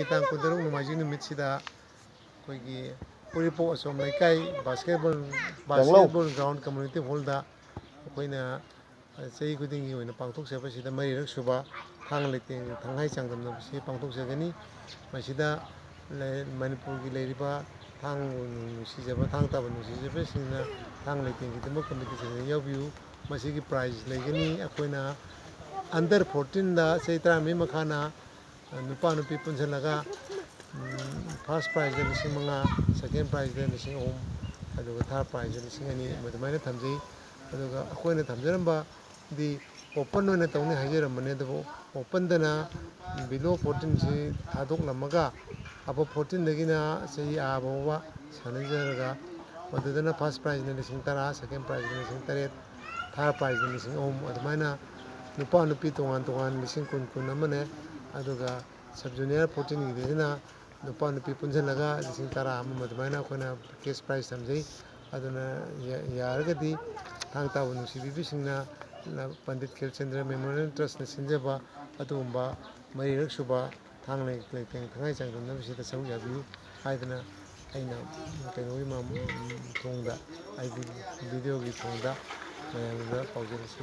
ꯇꯥꯡ 16 ꯅꯣꯡꯃꯥꯏꯖꯤꯡ ꯅꯨꯃꯤꯠꯁꯤꯗ ꯑꯩꯈꯣꯏꯒꯤ URIPOK ꯑꯁꯣꯝ ꯂꯩꯀꯥꯏ ꯕꯥꯁꯀꯦꯠꯕꯣꯜ ꯒ꯭ꯔꯥꯎꯟ ꯀꯝꯃ꯭ꯌꯨꯅꯤꯇꯤ ꯍꯣꯜꯗ ꯑꯩꯈꯣꯏꯅ ꯆꯍꯤ ꯈꯨꯗꯤꯡꯒꯤ ꯑꯣꯏꯅ ꯄꯥꯡꯊꯣꯛꯆꯕꯁꯤꯗ ꯃꯔꯤꯔꯛ ꯁꯨꯕ ꯊꯥꯡ ꯂꯩꯇꯦꯡ ꯊꯥꯡꯍꯥꯏ ꯆꯥꯡꯗꯝꯅꯕꯁꯤ ꯄꯥꯡꯊꯣꯛꯆꯒꯅꯤ꯫ ꯃꯁꯤꯗ ꯃꯅꯤꯄꯨꯔꯒꯤ ꯂꯩꯔꯤꯕ ꯊꯥꯡꯕꯨ ꯅꯨꯡꯁꯤꯖꯕ ꯊꯥꯡ ꯇꯥꯕꯨ ꯅꯨꯡꯁꯤꯖꯕꯁꯤꯡꯅ ꯊꯥꯡ ꯂꯩꯇꯦꯡꯒꯤꯗꯃꯛ ꯀꯝꯄꯤꯇꯤꯁꯟꯗ ꯌꯥꯎꯕꯤꯌꯨ꯫ ꯃꯁꯤꯒꯤ ꯄ꯭ꯔꯥꯏꯖ ꯂꯩꯒꯅꯤ꯫ ꯑꯩꯈꯣꯏꯅ ꯑꯟꯗꯔ 14ꯗ ꯆꯍꯤ 12 ꯃꯈꯥꯅ नुपा नुपी पुंसलगा फर्स्ट प्राइज दा 5,000 सेकेंड प्राइज दा 3,000 अदुगा थर्ड प्राइज दा 2,000 मदुमाइना थमजई अदुगा अखोइना थमजरंबा दी ओपन ओइना तौनी हाइजरमने दबो ओपन दना बिलो 14 से थादोक लमगा अब 14 दगिना सही आबोवा सनजरगा मदुदना फर्स्ट प्राइज दा 10,000 सेकेंड प्राइज दा 8,000 थर्ड प्राइज दा 3,000 अदुमाइना नुपा नुपी तोंगान तोंगान 10,000 अमने अदुगा सब जूनियर 14 गिदिना नुपा नुपी पुंसलगा 10,000 अमा मदुमाइना अखोइना केस प्राइज थमजई अदुना यारगदी थांग ताबु नुसिबिबिसिंगना पंडित खेलचंद्र मेमोरियल ट्रस्ट ने सिंजबा अदुगुंबा मरिरक सुबा थांग लेतेंग थांगाई चांगदमनबसिदा सरुक याबियु हाइदना अइना कइनोगी थोंगदा वीडियो की थोंगदा मयामदा पाउजरसि।